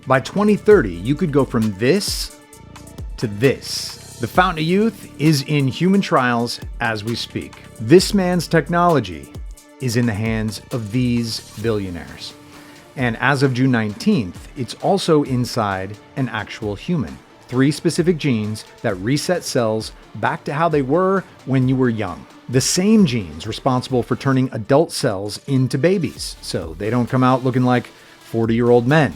By 2030, you could go from this to this. The Fountain of Youth is in human trials as we speak. This man's technology is in the hands of these billionaires. And as of June 19th, it's also inside an actual human. 3 specific genes that reset cells back to how they were when you were young. The same genes responsible for turning adult cells into babies, so they don't come out looking like 40-year-old men.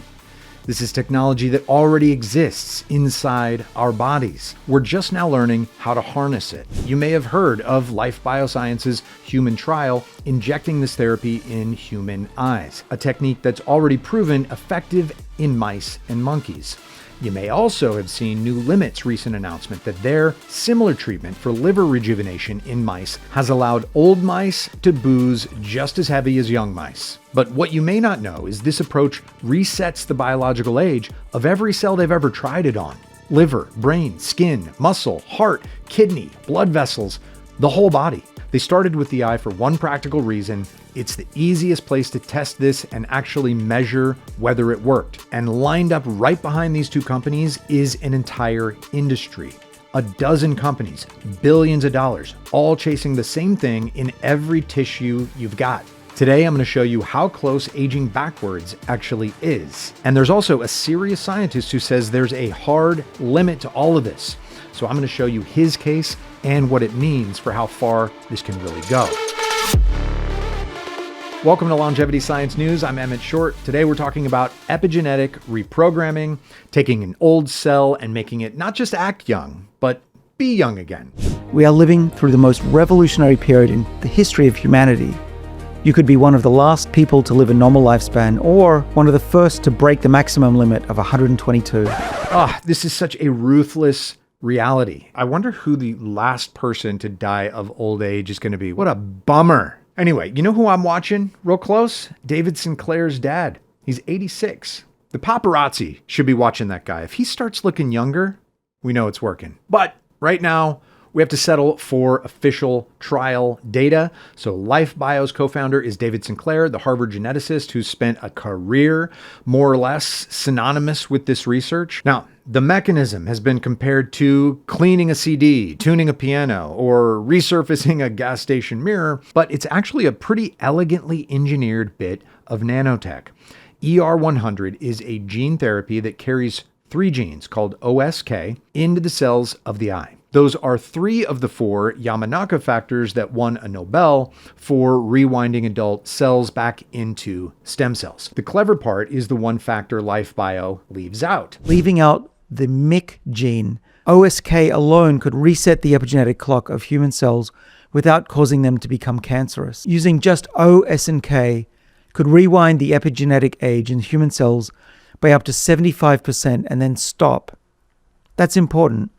This is technology that already exists inside our bodies. We're just now learning how to harness it. You may have heard of Life Biosciences' human trial injecting this therapy in human eyes, a technique that's already proven effective in mice and monkeys. You may also have seen NewLimit's recent announcement that their similar treatment for liver rejuvenation in mice has allowed old mice to booze just as heavy as young mice. But what you may not know is this approach resets the biological age of every cell they've ever tried it on. Liver, brain, skin, muscle, heart, kidney, blood vessels, the whole body. They started with the eye for one practical reason. It's the easiest place to test this and actually measure whether it worked. And lined up right behind these 2 companies is an entire industry. 12 companies, billions of dollars, all chasing the same thing in every tissue you've got. Today, I'm going to show you how close aging backwards actually is. And there's also a serious scientist who says there's a hard limit to all of this. So I'm going to show you his case and what it means for how far this can really go. Welcome to Longevity Science News. I'm Emmett Short. Today we're talking about epigenetic reprogramming, taking an old cell and making it not just act young, but be young again. We are living through the most revolutionary period in the history of humanity. You could be one of the last people to live a normal lifespan, or one of the first to break the maximum limit of 122. This is such a ruthless reality. I wonder who the last person to die of old age is going to be. What a bummer. Anyway, you know who I'm watching real close? David Sinclair's dad. He's 86. The paparazzi should be watching that guy. If he starts looking younger, we know it's working. But right now, we have to settle for official trial data. So Life Bio's co-founder is David Sinclair, the Harvard geneticist who's spent a career more or less synonymous with this research. Now, the mechanism has been compared to cleaning a CD, tuning a piano, or resurfacing a gas station mirror, but it's actually a pretty elegantly engineered bit of nanotech. ER100 is a gene therapy that carries 3 genes called OSK into the cells of the eye. Those are 3 of the 4 Yamanaka factors that won a Nobel for rewinding adult cells back into stem cells. The clever part is the one factor Life Bio leaves out. Leaving out the MYC gene, OSK alone could reset the epigenetic clock of human cells without causing them to become cancerous. Using just O, S, and K could rewind the epigenetic age in human cells by up to 75% and then stop. That's important.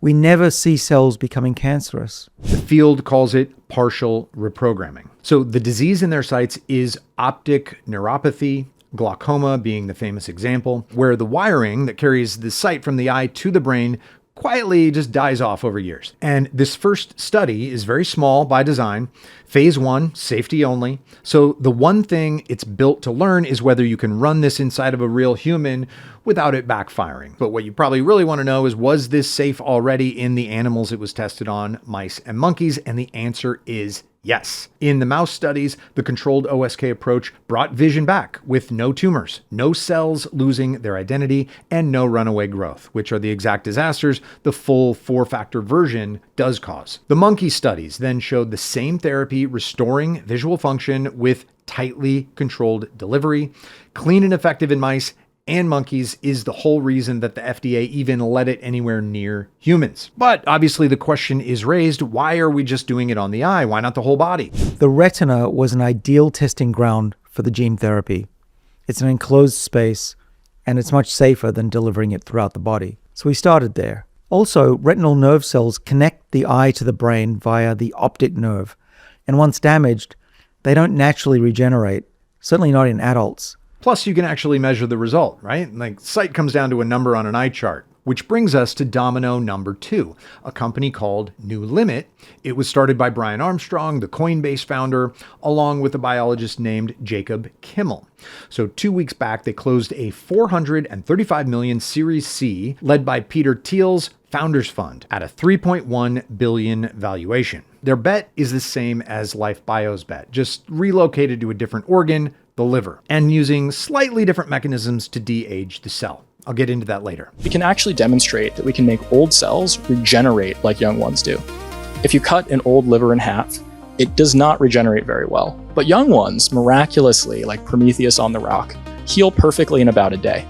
We never see cells becoming cancerous. The field calls it partial reprogramming. So the disease in their sights is optic neuropathy, glaucoma being the famous example, where the wiring that carries the sight from the eye to the brain quietly just dies off over years. And this first study is very small by design, phase 1, safety only. So the one thing it's built to learn is whether you can run this inside of a real human without it backfiring. But what you probably really want to know is, was this safe already in the animals it was tested on, mice and monkeys? And the answer is yes. In the mouse studies, the controlled OSK approach brought vision back with no tumors, no cells losing their identity, and no runaway growth, which are the exact disasters the full 4-factor version does cause. The monkey studies then showed the same therapy restoring visual function with tightly controlled delivery, clean and effective in mice and monkeys, is the whole reason that the FDA even let it anywhere near humans. But obviously the question is raised, why are we just doing it on the eye? Why not the whole body? The retina was an ideal testing ground for the gene therapy. It's an enclosed space, and it's much safer than delivering it throughout the body. So we started there. Also, retinal nerve cells connect the eye to the brain via the optic nerve, and once damaged, they don't naturally regenerate, certainly not in adults. Plus, you can actually measure the result, right? Like sight comes down to a number on an eye chart. Which brings us to domino number 2, a company called NewLimit. It was started by Brian Armstrong, the Coinbase founder, along with a biologist named Jacob Kimmel. So 2 weeks back, they closed a $435 million Series C led by Peter Thiel's Founders Fund at a $3.1 billion valuation. Their bet is the same as Life Bio's bet, just relocated to a different organ, the liver, and using slightly different mechanisms to de-age the cell. I'll get into that later. We can actually demonstrate that we can make old cells regenerate like young ones do. If you cut an old liver in half, it does not regenerate very well. But young ones, miraculously, like Prometheus on the rock, heal perfectly in about a day.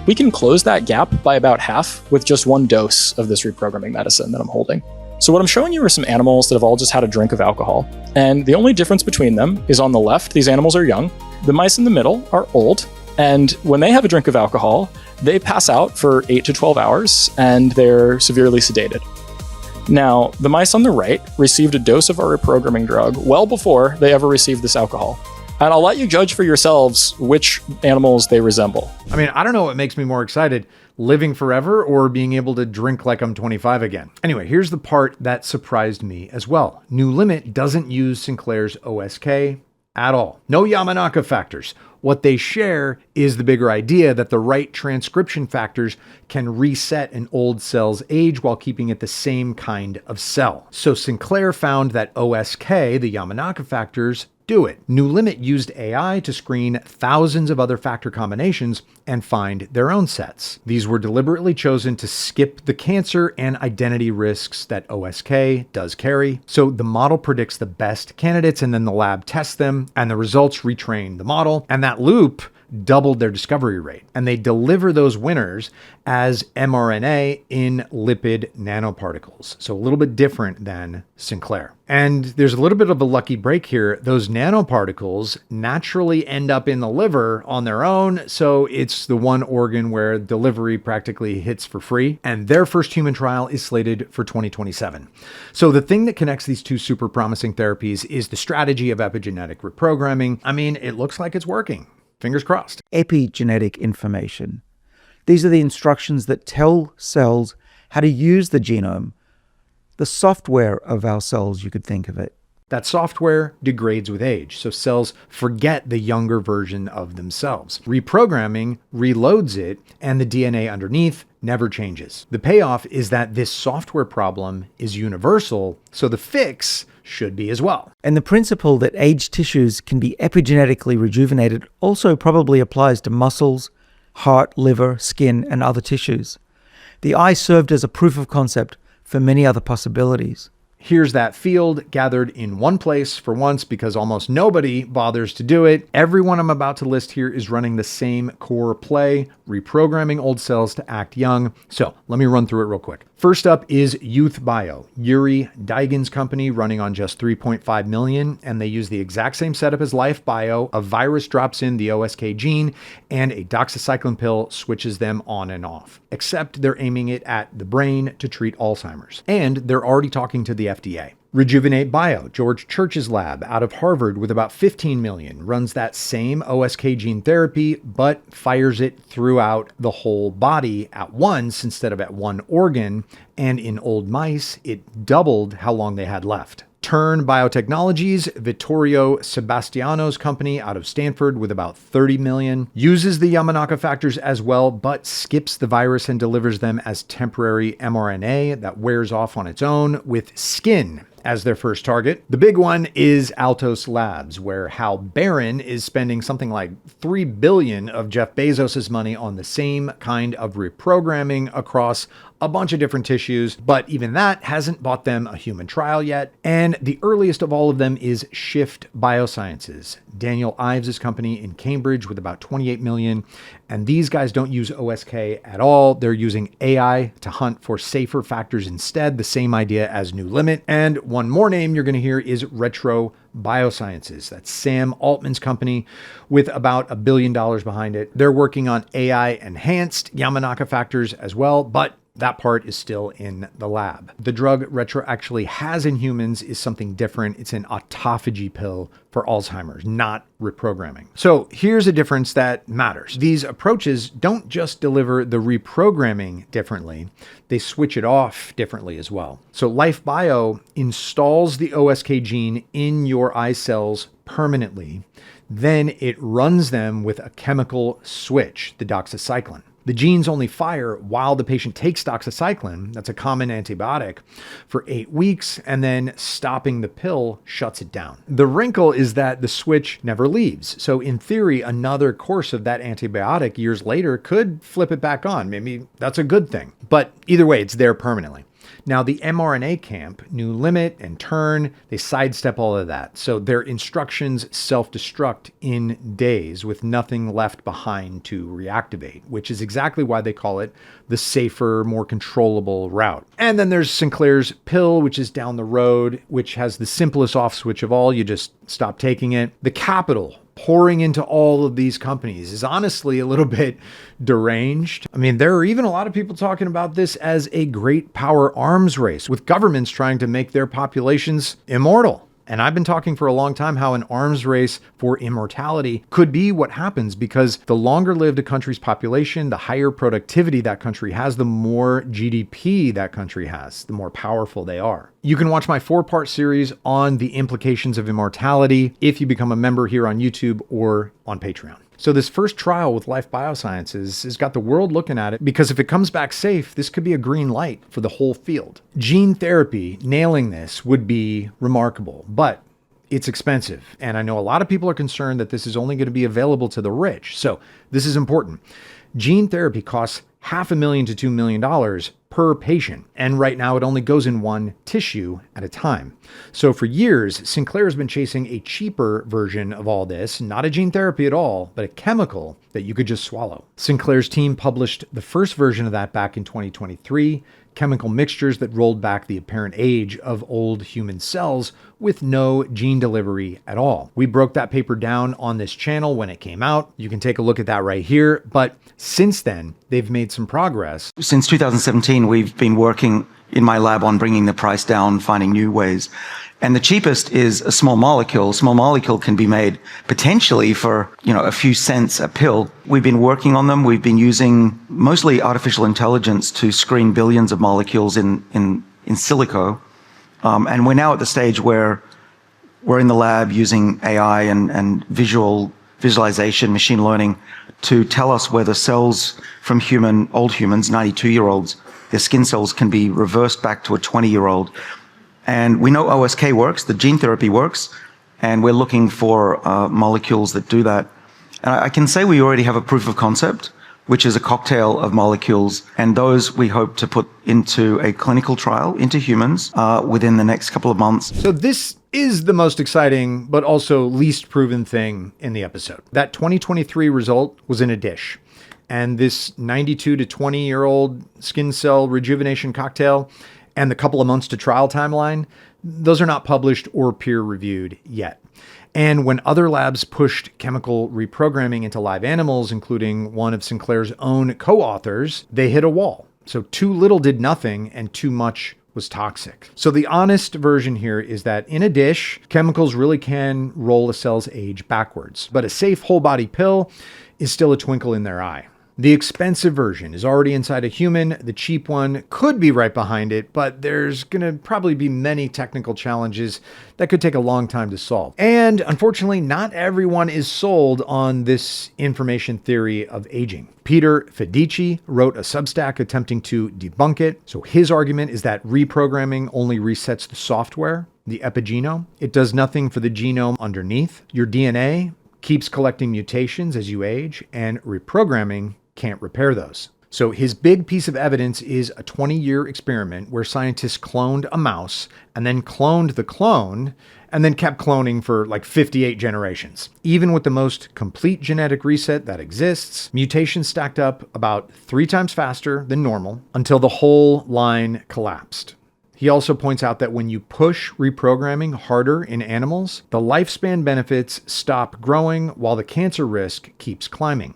We can close that gap by about half with just one dose of this reprogramming medicine that I'm holding. So what I'm showing you are some animals that have all just had a drink of alcohol. And the only difference between them is on the left, these animals are young. The mice in the middle are old. And when they have a drink of alcohol, they pass out for 8 to 12 hours and they're severely sedated. Now, the mice on the right received a dose of our reprogramming drug well before they ever received this alcohol. And I'll let you judge for yourselves which animals they resemble. I mean, I don't know what makes me more excited, living forever or being able to drink like I'm 25 again. Anyway, here's the part that surprised me as well. NewLimit doesn't use Sinclair's OSK at all. No Yamanaka factors. What they share is the bigger idea that the right transcription factors can reset an old cell's age while keeping it the same kind of cell. So Sinclair found that OSK, the Yamanaka factors, do it. NewLimit used AI to screen thousands of other factor combinations and find their own sets. These were deliberately chosen to skip the cancer and identity risks that OSK does carry. So the model predicts the best candidates and then the lab tests them and the results retrain the model. And that loop doubled their discovery rate. And they deliver those winners as mRNA in lipid nanoparticles. So a little bit different than Sinclair. And there's a little bit of a lucky break here. Those nanoparticles naturally end up in the liver on their own. So it's the one organ where delivery practically hits for free. And their first human trial is slated for 2027. So the thing that connects these two super promising therapies is the strategy of epigenetic reprogramming. I mean, it looks like it's working. Fingers crossed. Epigenetic information. These are the instructions that tell cells how to use the genome, the software of our cells, you could think of it. That software degrades with age, so cells forget the younger version of themselves. Reprogramming reloads it, and the DNA underneath never changes. The payoff is that this software problem is universal, so the fix should be as well. And the principle that aged tissues can be epigenetically rejuvenated also probably applies to muscles, heart, liver, skin, and other tissues. The eye served as a proof of concept for many other possibilities. Here's that field gathered in one place for once because almost nobody bothers to do it. Everyone I'm about to list here is running the same core play, reprogramming old cells to act young. So let me run through it real quick. First up is Youth Bio, Yuri Daigin's company, running on just 3.5 million, and they use the exact same setup as Life Bio. A virus drops in the OSK gene, and a doxycycline pill switches them on and off. Except they're aiming it at the brain to treat Alzheimer's. And they're already talking to the FDA. Rejuvenate Bio, George Church's lab out of Harvard with about 15 million, runs that same OSK gene therapy, but fires it throughout the whole body at once instead of at one organ. And in old mice, it doubled how long they had left. Turn Biotechnologies, Vittorio Sebastiano's company out of Stanford with about 30 million, uses the Yamanaka factors as well, but skips the virus and delivers them as temporary mRNA that wears off on its own with skin as their first target. The big one is Altos Labs, where Hal Barron is spending something like $3 billion of Jeff Bezos' money on the same kind of reprogramming across a bunch of different tissues, but even that hasn't bought them a human trial yet. And the earliest of all of them is Shift Biosciences, Daniel Ives' company in Cambridge with about 28 million. And these guys don't use OSK at all. They're using AI to hunt for safer factors instead, the same idea as NewLimit. And one more name you're going to hear is Biosciences. That's Sam Altman's company with about $1 billion behind it. They're working on AI-enhanced Yamanaka factors as well, but That part is still in the lab. The drug Retro actually has in humans is something different. It's an autophagy pill for Alzheimer's, not reprogramming. So here's a difference that matters. These approaches don't just deliver the reprogramming differently, they switch it off differently as well. So Life Bio installs the OSK gene in your eye cells permanently. Then it runs them with a chemical switch, the doxycycline. The genes only fire while the patient takes doxycycline, that's a common antibiotic, for 8 weeks, and then stopping the pill shuts it down. The wrinkle is that the switch never leaves. So in theory, another course of that antibiotic years later could flip it back on. Maybe that's a good thing. But either way, it's there permanently. Now, the mRNA camp, NewLimit and Turn, they sidestep all of that. So their instructions self-destruct in days with nothing left behind to reactivate, which is exactly why they call it the safer, more controllable route. And then there's Sinclair's pill, which is down the road, which has the simplest off switch of all. You just stop taking it. The capital pouring into all of these companies is honestly a little bit deranged. I mean, there are even a lot of people talking about this as a great power arms race, with governments trying to make their populations immortal. And I've been talking for a long time how an arms race for immortality could be what happens, because the longer lived a country's population, the higher productivity that country has, the more GDP that country has, the more powerful they are. You can watch my 4-part series on the implications of immortality if you become a member here on YouTube or on Patreon. So this first trial with Life Biosciences has got the world looking at it, because if it comes back safe, this could be a green light for the whole field. Gene therapy, nailing this would be remarkable, but it's expensive. And I know a lot of people are concerned that this is only going to be available to the rich. So this is important. Gene therapy costs $500,000 to $2 million per patient. And right now it only goes in one tissue at a time. So for years, Sinclair has been chasing a cheaper version of all this, not a gene therapy at all, but a chemical that you could just swallow. Sinclair's team published the first version of that back in 2023, chemical mixtures that rolled back the apparent age of old human cells with no gene delivery at all. We broke that paper down on this channel when it came out. You can take a look at that right here. But since then, they've made some progress. Since 2017, we've been working in my lab on bringing the price down, finding new ways. And the cheapest is a small molecule. Small molecule can be made potentially for, a few cents a pill. We've been working on them. We've been using mostly artificial intelligence to screen billions of molecules in silico. And we're now at the stage where we're in the lab using AI and visualization, machine learning to tell us whether cells from old humans, 92-year-olds, their skin cells can be reversed back to a 20-year-old. And we know OSK works, the gene therapy works, and we're looking for molecules that do that. And I can say we already have a proof of concept, which is a cocktail of molecules, and those we hope to put into a clinical trial into humans within the next couple of months. So this is the most exciting, but also least proven thing in the episode. That 2023 result was in a dish. And this 92 to 20-year-old skin cell rejuvenation cocktail and the couple of months to trial timeline, those are not published or peer-reviewed yet. And when other labs pushed chemical reprogramming into live animals, including one of Sinclair's own co-authors, they hit a wall. So too little did nothing and too much was toxic. So the honest version here is that in a dish, chemicals really can roll a cell's age backwards, but a safe whole body pill is still a twinkle in their eye. The expensive version is already inside a human. The cheap one could be right behind it, but there's going to probably be many technical challenges that could take a long time to solve. And unfortunately, not everyone is sold on this information theory of aging. Peter Fedici wrote a Substack attempting to debunk it. So his argument is that reprogramming only resets the software, the epigenome. It does nothing for the genome underneath. Your DNA keeps collecting mutations as you age, and reprogramming can't repair those. So his big piece of evidence is a 20-year experiment where scientists cloned a mouse and then cloned the clone and then kept cloning for like 58 generations. Even with the most complete genetic reset that exists, mutations stacked up about 3 times faster than normal until the whole line collapsed. He also points out that when you push reprogramming harder in animals, the lifespan benefits stop growing while the cancer risk keeps climbing.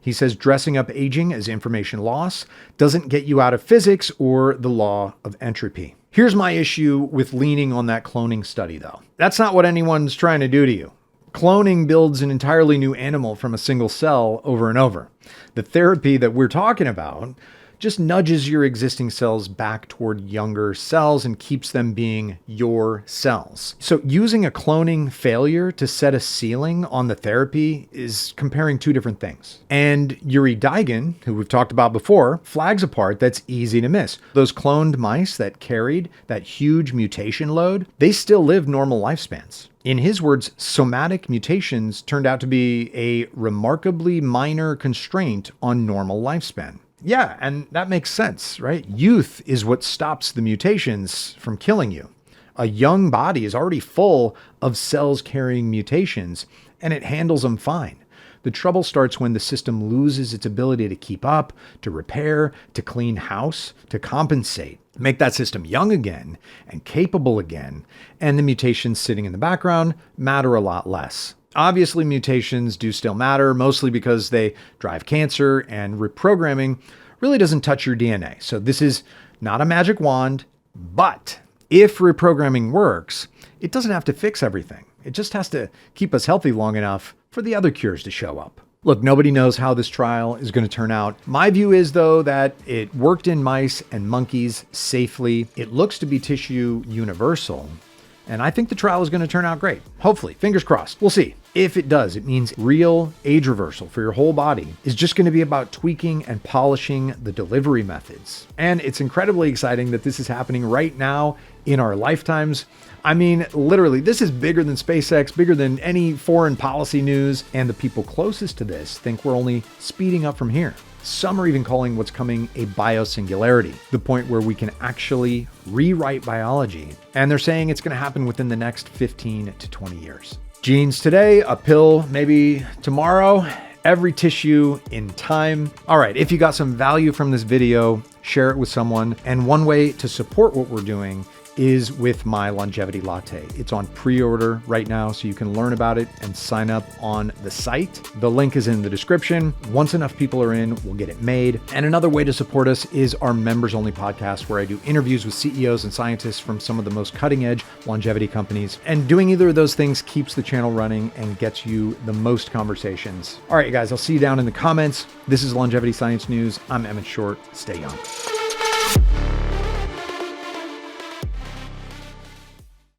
He says dressing up aging as information loss doesn't get you out of physics or the law of entropy. Here's my issue with leaning on that cloning study, though. That's not what anyone's trying to do to you. Cloning builds an entirely new animal from a single cell over and over. The therapy that we're talking about just nudges your existing cells back toward younger cells and keeps them being your cells. So using a cloning failure to set a ceiling on the therapy is comparing two different things. And Yuri Daigan, who we've talked about before, flags a part that's easy to miss. Those cloned mice that carried that huge mutation load, they still live normal lifespans. In his words, somatic mutations turned out to be a remarkably minor constraint on normal lifespan. Yeah, and that makes sense, right? Youth is what stops the mutations from killing you. A young body is already full of cells carrying mutations, and it handles them fine. The trouble starts when the system loses its ability to keep up, to repair, to clean house, to compensate. Make that system young again and capable again, and the mutations sitting in the background matter a lot less. Obviously, mutations do still matter, mostly because they drive cancer, and reprogramming really doesn't touch your DNA. So this is not a magic wand, but if reprogramming works, it doesn't have to fix everything. It just has to keep us healthy long enough for the other cures to show up. Look, nobody knows how this trial is going to turn out. My view is, though, that it worked in mice and monkeys safely. It looks to be tissue universal. And I think the trial is going to turn out great. Hopefully, fingers crossed. We'll see. If it does, it means real age reversal for your whole body is just going to be about tweaking and polishing the delivery methods. And it's incredibly exciting that this is happening right now in our lifetimes. I mean, literally, this is bigger than SpaceX, bigger than any foreign policy news. And the people closest to this think we're only speeding up from here. Some are even calling what's coming a biosingularity, the point where we can actually rewrite biology. And they're saying it's going to happen within the next 15 to 20 years. Genes today, a pill maybe tomorrow, every tissue in time. All right, if you got some value from this video, share it with someone. And one way to support what we're doing is with my longevity latte. It's on pre-order right now, so you can learn about it and sign up on the site. The link is in the description. Once enough people are in, we'll get it made. And another way to support us is our members only podcast, where I do interviews with CEOs and scientists from some of the most cutting edge longevity companies. And doing either of those things keeps the channel running and gets you the most conversations. All right, you guys, I'll see you down in the comments. This is Longevity Science News. I'm Emmett Short. Stay young.